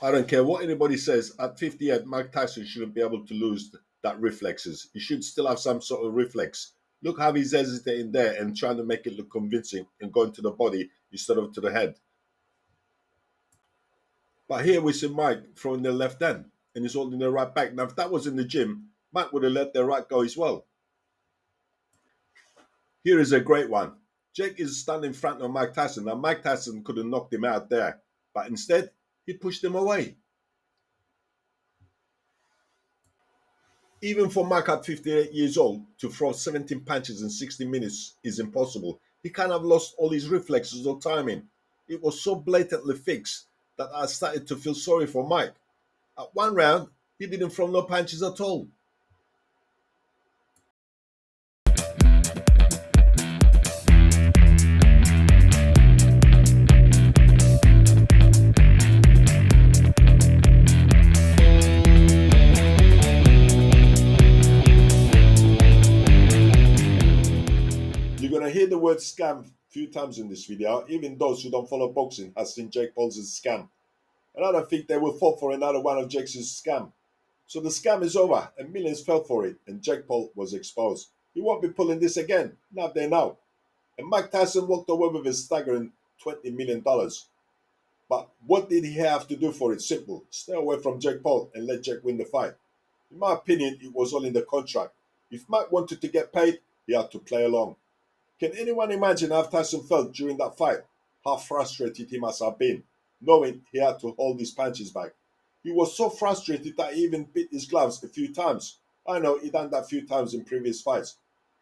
I don't care what anybody says. At 58, Mike Tyson shouldn't be able to lose that reflexes. He should still have some sort of reflex. Look how he's hesitating there and trying to make it look convincing and going to the body instead of to the head. But here we see Mike throwing the left hand and he's holding the right back. Now, if that was in the gym, Mike would have let the right go as well. Here is a great one. Jake is standing in front of Mike Tyson. Now, Mike Tyson could have knocked him out there, but instead, he pushed him away. Even for Mike at 58 years old, to throw 17 punches in 60 minutes is impossible. He kind of lost all his reflexes or timing. It was so blatantly fixed that I started to feel sorry for Mike. At one round, he didn't throw no punches at all. You're gonna hear the word scam a few times in this video. Even those who don't follow boxing have seen Jake Paul's scam. And I don't think they will fall for another one of Jake's scam. So the scam is over and millions fell for it and Jake Paul was exposed. He won't be pulling this again. Now they know. And Mike Tyson walked away with a staggering $20 million. But what did he have to do for it? Simple. Stay away from Jake Paul and let Jake win the fight. In my opinion, it was all in the contract. If Mike wanted to get paid, he had to play along. Can anyone imagine how Tyson felt during that fight? How frustrated he must have been, knowing he had to hold his punches back. He was so frustrated that he even bit his gloves a few times. I know he done that a few times in previous fights,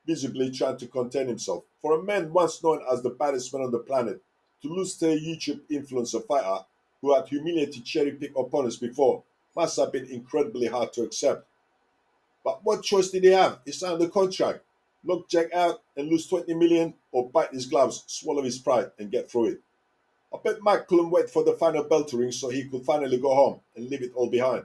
visibly trying to contain himself. For a man once known as the baddest man on the planet, to lose to a YouTube influencer fighter who had humiliated cherry-picked opponents before must have been incredibly hard to accept. But what choice did he have? He signed the contract. Knock Jack out and lose 20 million, or bite his gloves, swallow his pride and get through it. I bet Mike couldn't wait for the final bell to ring so he could finally go home and leave it all behind.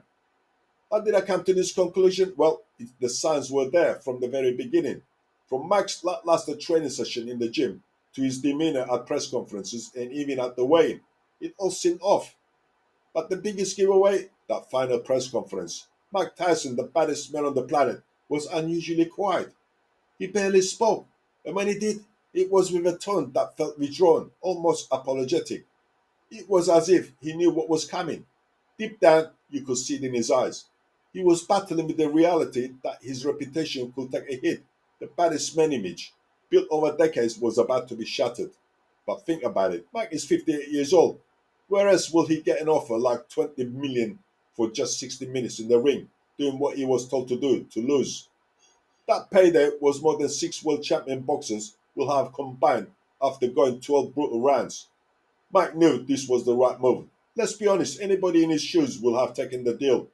How did I come to this conclusion? Well, the signs were there from the very beginning. From Mike's lackluster training session in the gym to his demeanor at press conferences and even at the weigh-in, it all seemed off. But the biggest giveaway, that final press conference. Mike Tyson, the baddest man on the planet, was unusually quiet. He barely spoke, and when he did, it was with a tone that felt withdrawn, almost apologetic. It was as if he knew what was coming. Deep down, you could see it in his eyes. He was battling with the reality that his reputation could take a hit. The baddest man image, built over decades, was about to be shattered. But think about it, Mike is 58 years old. Where else will he get an offer like 20 million for just 60 minutes in the ring, doing what he was told to do, to lose? That payday was more than 6 world champion boxers will have combined after going 12 brutal rounds. Mike knew this was the right move. Let's be honest, anybody in his shoes will have taken the deal.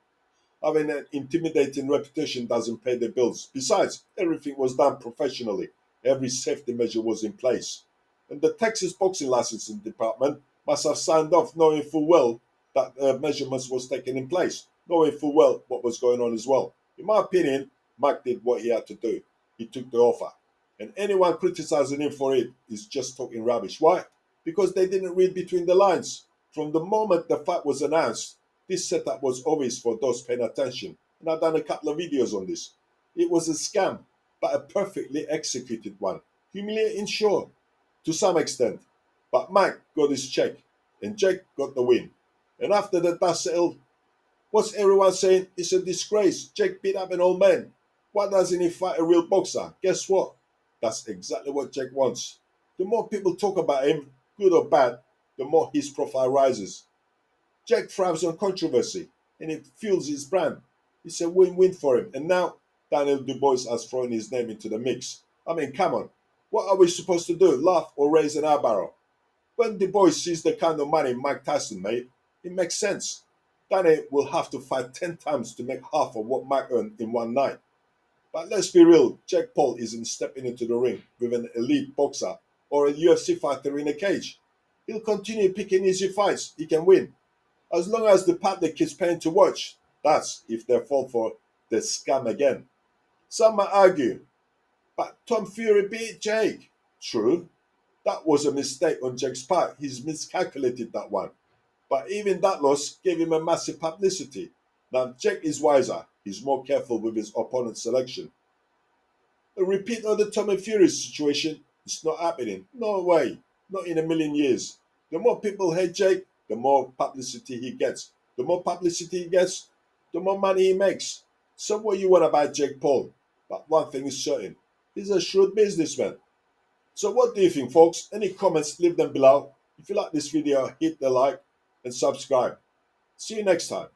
Having an intimidating reputation doesn't pay the bills. Besides, everything was done professionally. Every safety measure was in place. And the Texas boxing licensing department must have signed off knowing full well that measurements was taken in place, knowing full well what was going on as well. In my opinion, Mike did what he had to do. He took the offer. And anyone criticizing him for it is just talking rubbish. Why? Because they didn't read between the lines. From the moment the fight was announced, this setup was obvious for those paying attention. And I've done a couple of videos on this. It was a scam, but a perfectly executed one. Humiliating, sure, to some extent. But Mike got his check, and Jake got the win. And after the dust settled, what's everyone saying? It's a disgrace. Jake beat up an old man. Why doesn't he fight a real boxer? Guess what? That's exactly what Jake wants. The more people talk about him, good or bad, the more his profile rises. Jake thrives on controversy, and it fuels his brand. It's a win-win for him. And now, Daniel Dubois has thrown his name into the mix. I mean, come on. What are we supposed to do? Laugh or raise an eyebrow? When Dubois sees the kind of money Mike Tyson made, it makes sense. Danny will have to fight 10 times to make half of what Mike earned in one night. But let's be real, Jake Paul isn't stepping into the ring with an elite boxer or a UFC fighter in a cage. He'll continue picking easy fights he can win. As long as the public is paying to watch, that's if they fall for the scam again. Some might argue, but Tom Fury beat Jake. True, that was a mistake on Jake's part. He's miscalculated that one. But even that loss gave him a massive publicity. Now Jake is wiser. He's more careful with his opponent selection. A repeat of the Tommy Fury situation is not happening. No way. Not in a million years. The more people hate Jake, the more publicity he gets. The more publicity he gets, the more money he makes. So what you want about Jake Paul? But one thing is certain. He's a shrewd businessman. So what do you think, folks? Any comments, leave them below. If you like this video, hit the like and subscribe. See you next time.